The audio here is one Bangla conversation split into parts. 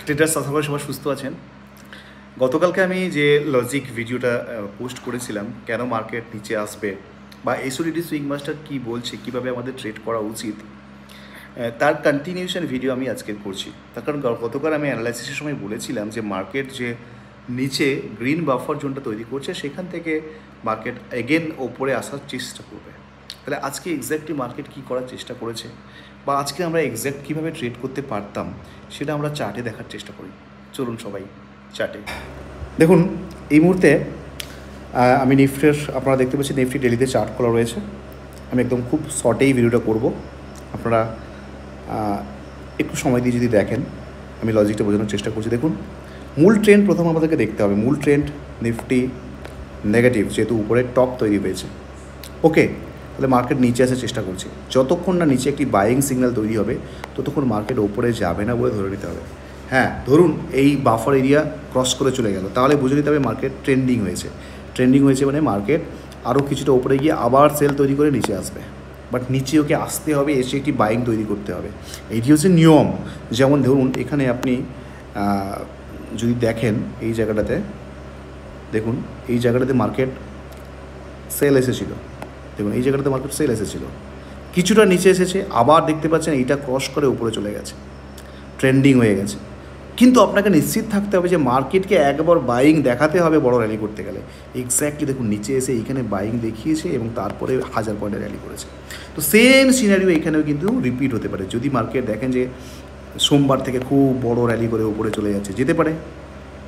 ট্রেডার্স আশা করি সবাই সুস্থ আছেন। গতকালকে আমি যে লজিক ভিডিওটা পোস্ট করেছিলাম, কেন মার্কেট নিচে আসবে বা এসওডিটি সুইং মাস্টার কী বলছে, কীভাবে আমাদের ট্রেড করা উচিত, তার কন্টিনিউশন ভিডিও আমি আজকে করছি। তার কারণ গতকাল আমি অ্যানালাইসিসের সময় বলেছিলাম যে মার্কেট যে নিচে গ্রিন বাফার জোনটা তৈরি করছে, সেখান থেকে মার্কেট এগেন ওপরে আসার চেষ্টা করবে। তাহলে আজকে এক্স্যাক্টলি মার্কেট কী করার চেষ্টা করেছে বা আজকে আমরা এক্স্যাক্ট কীভাবে ট্রেড করতে পারতাম সেটা আমরা চার্টে দেখার চেষ্টা করি। চলুন সবাই চার্টে দেখুন। এই মুহূর্তে আমি নিফটির, আপনারা দেখতে পাচ্ছেন নিফটি ডেলিতে চার্ট খোলা রয়েছে। আমি একদম খুব শর্টেই ভিডিওটা করব, আপনারা একটু সময় দিয়ে যদি দেখেন, আমি লজিকটা বোঝানোর চেষ্টা করছি। দেখুন, মূল ট্রেন্ড প্রথম আমাদেরকে দেখতে হবে। মূল ট্রেন্ড নিফটি নেগেটিভ, যেহেতু উপরে টপ তৈরি হয়েছে। ওকে, তাহলে মার্কেট নিচে আসার চেষ্টা করছে। যতক্ষণ না নিচে একটি বাইং সিগন্যাল তৈরি হবে ততক্ষণ মার্কেট ওপরে যাবে না বলে ধরে নিতে হবে। হ্যাঁ, ধরুন এই বাফার এরিয়া ক্রস করে চলে গেল, তাহলে বুঝে নিতে হবে মার্কেট ট্রেন্ডিং হয়েছে। ট্রেন্ডিং হয়েছে মানে মার্কেট আরও কিছুটা ওপরে গিয়ে আবার সেল তৈরি করে নিচে আসবে। বাট নিচে ওকে আসতে হবে, এসে একটি বাইং তৈরি করতে হবে। এইটি হচ্ছে নিয়ম। যেমন ধরুন এখানে আপনি যদি দেখেন, এই জায়গাটাতে দেখুন, এই জায়গাটাতে মার্কেট সেল এসেছিল। দেখুন এই জায়গাটাতে মার্কেট সেল এসেছিলো, কিছুটা নিচে এসেছে, আবার দেখতে পাচ্ছেন এইটা ক্রস করে উপরে চলে গেছে, ট্রেন্ডিং হয়ে গেছে। কিন্তু আপনাকে নিশ্চিত থাকতে হবে যে মার্কেটকে একবার বাইং দেখাতে হবে বড় র্যালি করতে গেলে। এক্স্যাক্টলি দেখুন নিচে এসে এইখানে বাইং দেখিয়েছে এবং তারপরে 1000 পয়েন্টের র্যালি করেছে। তো সেম সিনারিও এখানেও কিন্তু রিপিট হতে পারে। যদি মার্কেট দেখেন যে সোমবার থেকে খুব বড় র্যালি করে উপরে চলে যাচ্ছে, যেতে পারে,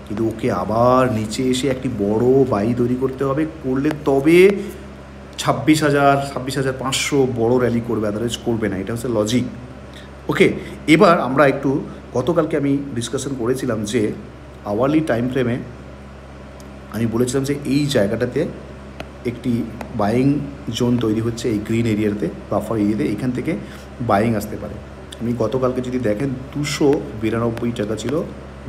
কিন্তু ওকে আবার নিচে এসে একটি বড় বাই তৈরি করতে হবে, করলে তবে 26,500 বড় র্যালি করবে, আদারওয়াইজ করবে না। এটা হচ্ছে লজিক। ওকে, এবার আমরা একটু, গতকালকে আমি ডিসকাশন করেছিলাম যে আওয়ারলি টাইম ফ্রেমে আমি বলেছিলাম যে এই জায়গাটাতে একটি বাইং জোন তৈরি হচ্ছে, এই গ্রিন এরিয়াতে, বাফার এরিয়াতে, এইখান থেকে বাইং আসতে পারে। আমি গতকালকে যদি দেখেন 292 টাকা ছিল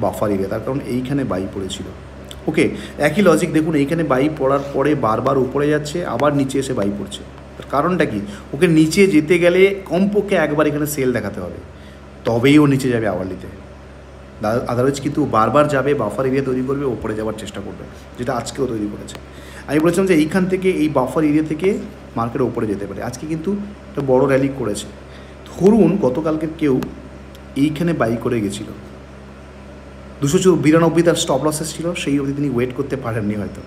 বাফার এরিয়া, তার কারণ এইখানে বাই পড়েছিল। ওকে, একই লজিক দেখুন, এইখানে বাই পড়ার পরে বারবার উপরে যাচ্ছে, আবার নিচে এসে বাই পড়ছে। তার কারণটা কি? ওকে নিচে যেতে গেলে কমপক্ষে একবার এখানে সেল দেখাতে হবে, তবেই ও নিচে যাবে আওয়ারলিতে। আদারওয়াইজ কিন্তু বারবার যাবে, বাফার এরিয়া তৈরি করবে, ওপরে যাওয়ার চেষ্টা করবে, যেটা আজকেও তৈরি করেছে। আমি বলেছিলাম যে এইখান থেকে, এই বাফার এরিয়া থেকে মার্কেট ওপরে যেতে পারে। আজকে কিন্তু একটা বড় র্যালি করেছে। ধরুন গতকালকে কেউ এইখানে বাই করে গেছিলো, 292 তার স্টপ লসেস ছিল, সেই অবধি তিনি ওয়েট করতে পারেননি হয়তো।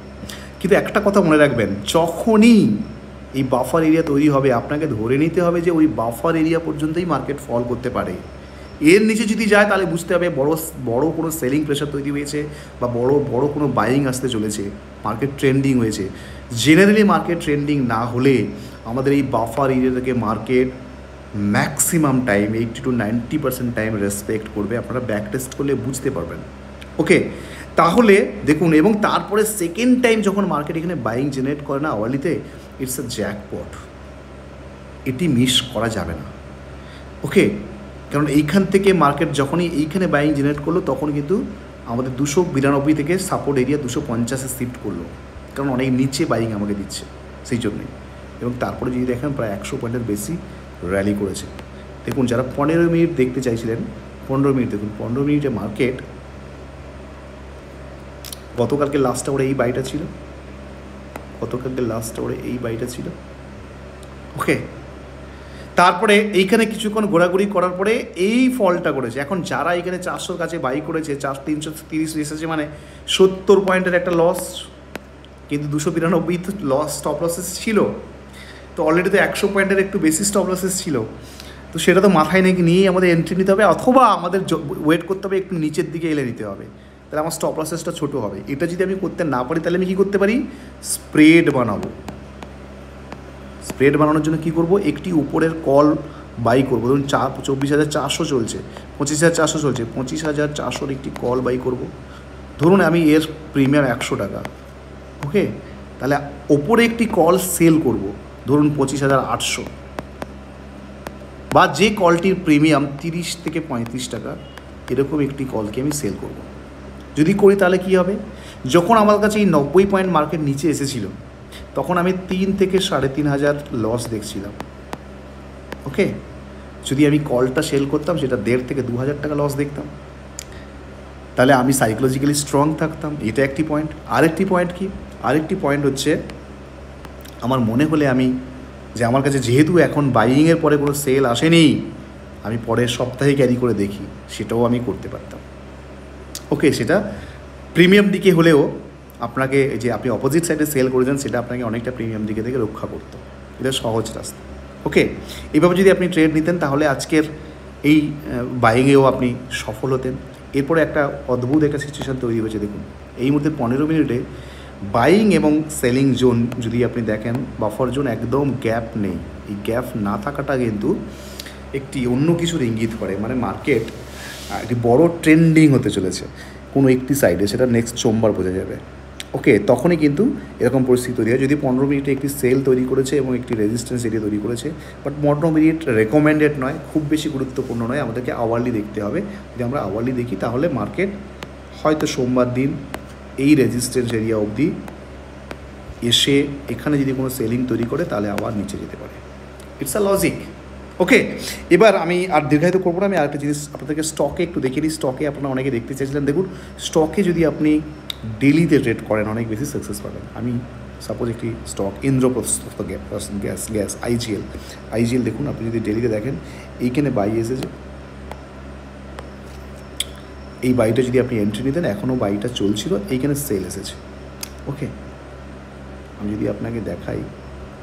কিন্তু একটা কথা মনে রাখবেন, যখনই এই বাফার এরিয়া তৈরি হবে আপনাকে ধরে নিতে হবে যে ওই বাফার এরিয়া পর্যন্তই মার্কেট ফল করতে পারে। এর নিচে যদি যায় তাহলে বুঝতে হবে বড় কোনো সেলিং প্রেশার তৈরি হয়েছে বা বড় কোনো বাইং আসতে চলেছে, মার্কেট ট্রেন্ডিং হয়েছে। জেনারেলি মার্কেট ট্রেন্ডিং না হলে আমাদের এই বাফার এরিয়া থেকে market maximum time 80 to 90% time respect করবে। আপনারা ব্যাক টেস্ট করলে বুঝতে পারবেন। ওকে, তাহলে দেখুন, এবং তারপরে সেকেন্ড টাইম যখন মার্কেট এখানে বাইং জেনারেট করে না আওয়ারলিতে, ইটস আ জ্যাকপট। এটি মিস করা যাবে না। ওকে, কারণ এইখান থেকে মার্কেট যখনই এইখানে বাইং জেনারেট করলো, তখন কিন্তু আমাদের 292 থেকে সাপোর্ট এরিয়া 250-এ শিফট করলো, কারণ অনেক নিচে বাইং আমাকে দিচ্ছে, সেই জন্যই। এবং তারপরে যদি দেখেন প্রায় 100 পয়েন্টের বেশি র্যালি করেছে। দেখুন, যারা 15 মিনিট দেখতে চাইছিলেন, 15 মিনিট দেখুন, 15 মিনিটে মার্কেট গতকালকে লাস্ট আওয়ারে এই বাইটা ছিল, গতকালকে লাস্ট আওয়ারে এই বাইটা ছিল। ওকে, তারপরে এইখানে কিছুক্ষণ ঘোরাঘুরি করার পরে এই ফলটা করেছে। এখন যারা এখানে 400 কাছে বাই করেছে, 330 এসেছে, মানে 70 পয়েন্টের একটা লস, কিন্তু 292 তো লস, স্টপ লসেস ছিল। তো অলরেডি তো 100 পয়েন্টের একটু বেশি স্টপ লসেস ছিল। তো সেটা তো মাথায় নিয়েই আমাদের এন্ট্রি নিতে হবে, অথবা আমাদের ওয়েট করতে হবে, একটু নিচের দিকে এলে নিতে হবে, তাহলে আমার স্টপ লসেসটা ছোটো হবে। এটা যদি আমি করতে না পারি, তাহলে আমি কী করতে পারি? স্প্রেড বানাবো। স্প্রেড বানানোর জন্য কী করব? একটি উপরের কল বাই করবো। ধরুন 24,400 চলছে, 25,400 চলছে, 25,400 একটি কল বাই করব। ধরুন আমি এর প্রিমিয়াম 100 টাকা। ওকে, তাহলে ওপরে একটি কল সেল করব, ধরুন 25,800, বা যে কলটির প্রিমিয়াম 30 থেকে 35 টাকা, এরকম একটি কলকে আমি সেল করব। যদি করি তাহলে কী হবে? যখন আমার কাছে এই 90 পয়েন্ট মার্কেট নিচে এসেছিল, তখন আমি 3 থেকে 3,500 লস দেখছিলাম। ওকে, যদি আমি কলটা সেল করতাম, সেটা 1,500 থেকে 2,000 টাকা লস দেখতাম। তাহলে আমি সাইকোলজিক্যালি স্ট্রং থাকতাম, এটা একটি পয়েন্ট। আরেকটি পয়েন্ট কি, আরেকটি পয়েন্ট হচ্ছে আমার মনে হলে আমি যে আমার কাছে যেহেতু এখন বাইইংয়ের পরে কোনো সেল আসেনি, আমি পরের সপ্তাহে ক্যারি করে দেখি, সেটাও আমি করতে পারতাম। ওকে, সেটা প্রিমিয়াম দিকে হলেও আপনাকে যে আপনি অপোজিট সাইডে সেল করেছেন সেটা আপনাকে অনেকটা প্রিমিয়াম দিকে থেকে রক্ষা করতো। এটা সহজ রাস্তা। ওকে, এইভাবে যদি আপনি ট্রেড নিতেন তাহলে আজকের এই বাইংয়েও আপনি সফল হতেন। এরপরে একটা অদ্ভুত একটা সিচুয়েশান তৈরি হয়েছে। দেখুন এই মুহূর্তে 15 মিনিটে বাইং এবং সেলিং জোন যদি আপনি দেখেন, বাফার জোন একদম গ্যাপ নেই। এই গ্যাপ না থাকাটা কিন্তু একটি অন্য কিছুর ইঙ্গিত করে, মানে মার্কেট একটি বড় ট্রেন্ডিং হতে চলেছে কোনো একটি সাইডে, সেটা নেক্সট সোমবার বোঝা যাবে। ওকে, তখনই কিন্তু এরকম পরিস্থিতি তৈরি হয় যদি 15 মিনিটে একটি সেল তৈরি করেছে এবং একটি রেজিস্ট্যান্স এরিয়া তৈরি করেছে। বাট 15 মিনিট রেকমেন্ডেড নয়, খুব বেশি গুরুত্বপূর্ণ নয়, আমাদেরকে আওয়ারলি দেখতে হবে। যদি আমরা আওয়ারলি দেখি তাহলে মার্কেট হয়তো সোমবার দিন এই রেজিস্ট্যান্স এরিয়া অবধি এসে এখানে যদি কোনো সেলিং তৈরি করে তাহলে আবার নিচে যেতে পারে। It's a logic. ওকে, এবার আমি আর দীর্ঘায়িত করবো না, আমি আরেকটা জিনিস আপনাদেরকে স্টকে একটু দেখিয়ে দিই। স্টকে আপনারা অনেকে দেখতে চাইছিলেন, দেখুন স্টকে যদি আপনি ডেলিতে ট্রেড করেন অনেক বেশি সাকসেস পাবেন। আমি সাপোজ একটি স্টক ইন্দ্রপ্রস্থ গ্যাস আইজিএল দেখুন, আপনি যদি ডেলিতে দেখেন এইখানে বাই এসেছে, এই বাইটা যদি আপনি এন্ট্রি নিতেন এখনও বাইটা চলছিল, এইখানে সেল এসেছে। ওকে, আমি যদি আপনাকে দেখাই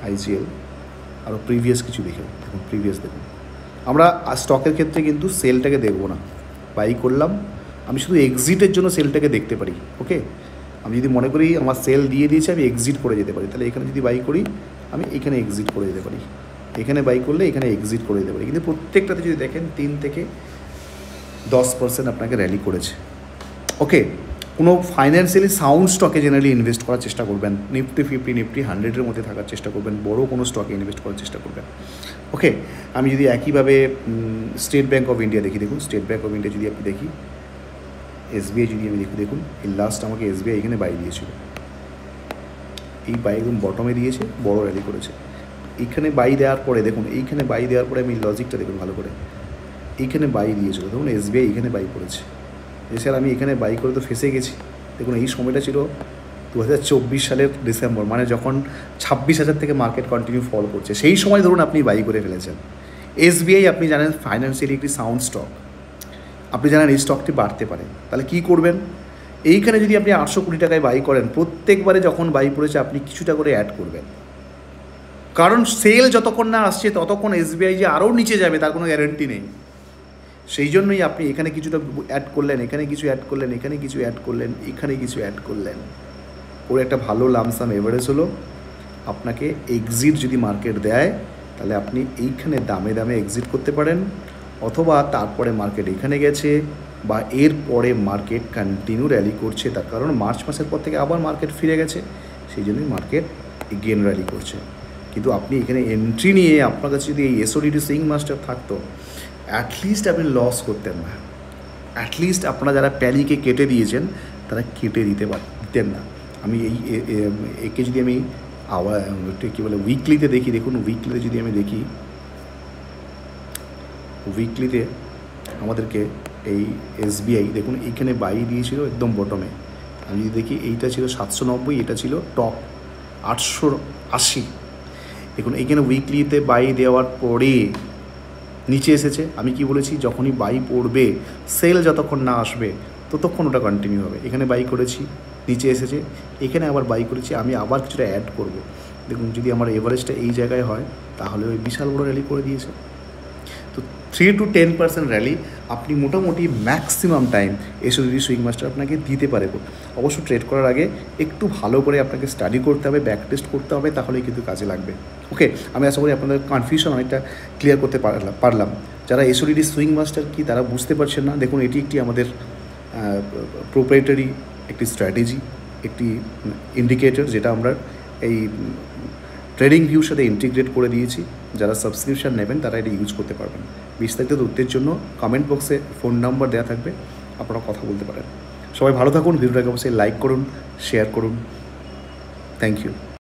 আইজিএল আরও প্রিভিয়াস কিছু দেখুন, প্রিভিয়াস দেখুন। আমরা স্টকের ক্ষেত্রে কিন্তু সেলটাকে দেখব না, বাই করলাম, আমি শুধু এক্সিটের জন্য সেলটাকে দেখতে পারি। ওকে, আমি যদি মনে করি আমার সেল দিয়ে দিয়েছে আমি এক্সিট করে যেতে পারি, তাহলে এখানে যদি বাই করি আমি এখানে এক্সিট করে যেতে পারি, এখানে বাই করলে এখানে এক্সিট করে যেতে পারি। কিন্তু প্রত্যেকটাতে যদি দেখেন 3 থেকে 10% আপনাকে র্যালি করেছে। ওকে, কোনো ফাইন্যান্সিয়ালি সাউন্ড স্টকে জেনারেলি ইনভেস্ট করার চেষ্টা করবেন, নিফটি 50 নিফটি 100-এর মধ্যে থাকার চেষ্টা করবেন, বড় কোনো স্টকে ইনভেস্ট করার চেষ্টা করবেন। ওকে, আমি যদি একইভাবে স্টেট ব্যাঙ্ক অফ ইন্ডিয়া দেখি, দেখুন স্টেট ব্যাঙ্ক অফ ইন্ডিয়া যদি আপনি দেখি, এসবিআই যদি আমি দেখি, দেখুন এই লাস্ট আমাকে এসবিআই এখানে বাই দিয়েছিল, এই বাই একদম বটমে দিয়েছে, বড় র্যালি করেছে। এইখানে বাই দেওয়ার পরে দেখুন, এইখানে বাই দেওয়ার পরে আমি লজিকটা দেখুন ভালো করে, এইখানে বাই দিয়েছিল, দেখুন এসবিআই এখানে বাই করেছে। এছাড়া আমি এখানে বাই করে তো ফেসে গেছি। দেখুন এই সময়টা ছিল 2024 সালের ডিসেম্বর, মানে যখন 26,000 থেকে মার্কেট কন্টিনিউ ফল করছে, সেই সময় ধরুন আপনি বাই করে ফেলেছেন। এসবিআই আপনি জানেন ফাইন্যান্সিয়ালি একটি সাউন্ড স্টক, আপনি জানেন এই স্টকটি বাড়তে পারে, তাহলে কী করবেন? এইখানে যদি আপনি 800 কোটি টাকায় বাই করেন, প্রত্যেকবারে যখন বাই পড়েছে আপনি কিছুটা করে অ্যাড করবেন, কারণ সেল যতক্ষণ না আসছে ততক্ষণ এসবিআই যে আরও নিচে যাবে তার কোনো গ্যারেন্টি নেই। সেই জন্যই আপনি এখানে কিছুটা অ্যাড করলেন, এখানে কিছু অ্যাড করলেন, এখানে কিছু অ্যাড করলেন, এখানে কিছু অ্যাড করলেন, ওর একটা ভালো লামসাম এভারেজ হলো। আপনাকে এক্সিট যদি মার্কেট দেয় তাহলে আপনি এইখানে দামে দামে এক্সিট করতে পারেন, অথবা তারপরে মার্কেট এখানে গেছে বা এর পরে মার্কেট কন্টিনিউ র্যালি করছে, তার কারণ মার্চ মাসের পর থেকে আবার মার্কেট ফিরে গেছে, সেই জন্যই মার্কেট এগেন র্যালি করছে। কিন্তু আপনি এখানে এন্ট্রি নিয়ে আপনার কাছে যদি এই এসওডিটি সুইং মাস্টার থাকতো, অ্যাটলিস্ট আপনি লস করতেন না, অ্যাটলিস্ট আপনারা যারা প্যানিকে কেটে দিয়েছেন তারা কেটে দিতেন না। আমি একে যদি আমি আবার কী বলে উইকলিতে দেখি, দেখুন উইকলিতে যদি আমি দেখি, উইকলিতে আমাদেরকে এই এসবিআই দেখুন এইখানে বাই দিয়েছিল একদম বটমে। আমি যদি দেখি এইটা ছিল 790, এটা ছিল টপ 880। দেখুন এইখানে উইকলিতে বাই দেওয়ার পরে নিচে এসেছে। আমি কি বলেছি, যখনই বাই পড়বে, সেল যতক্ষণ না আসবে ততক্ষণ ওটা কন্টিনিউ হবে। এখানে বাই করেছি, নিচে এসেছে, এখানে আবার বাই করেছি, আমি আবার কিছুটা অ্যাড করব। দেখুন যদি আমার এভারেজটা এই জায়গায় হয় তাহলে ওই বিশাল বড় র্যালি করে দিয়েছে। তো 3 to 10% র্যালি আপনি মোটামুটি ম্যাক্সিমাম টাইম এসওডিটি সুইং মাস্টার আপনাকে দিতে পারে। অবশ্য ট্রেড করার আগে একটু ভালো করে আপনাকে স্টাডি করতে হবে, ব্যাক টেস্ট করতে হবে, তাহলেই কিন্তু কাজে লাগবে। ওকে, আমি আশা করি আপনাদের কনফিউশন অনেকটা ক্লিয়ার করতে পারলাম। যারা এসওডিটি সুইং মাস্টার কি তারা বুঝতে পারছেন না, দেখুন এটি একটি আমাদের প্রোপ্রাইটারি একটি স্ট্র্যাটেজি, একটি ইন্ডিকেটর, যেটা আমরা এই ট্রেডিং ভিউর সাথে ইন্টিগ্রেট করে দিয়েছি। যারা সাবস্ক্রিপশান নেবেন তারা এটা ইউজ করতে পারবেন। বিস্তারিত তথ্যের জন্য কমেন্ট বক্সে ফোন নাম্বার দেওয়া থাকবে, আপনারা কথা বলতে পারেন। সবাই ভালো থাকুন, ভিডিওটাকে অবশ্যই লাইক করুন, শেয়ার করুন। Thank you.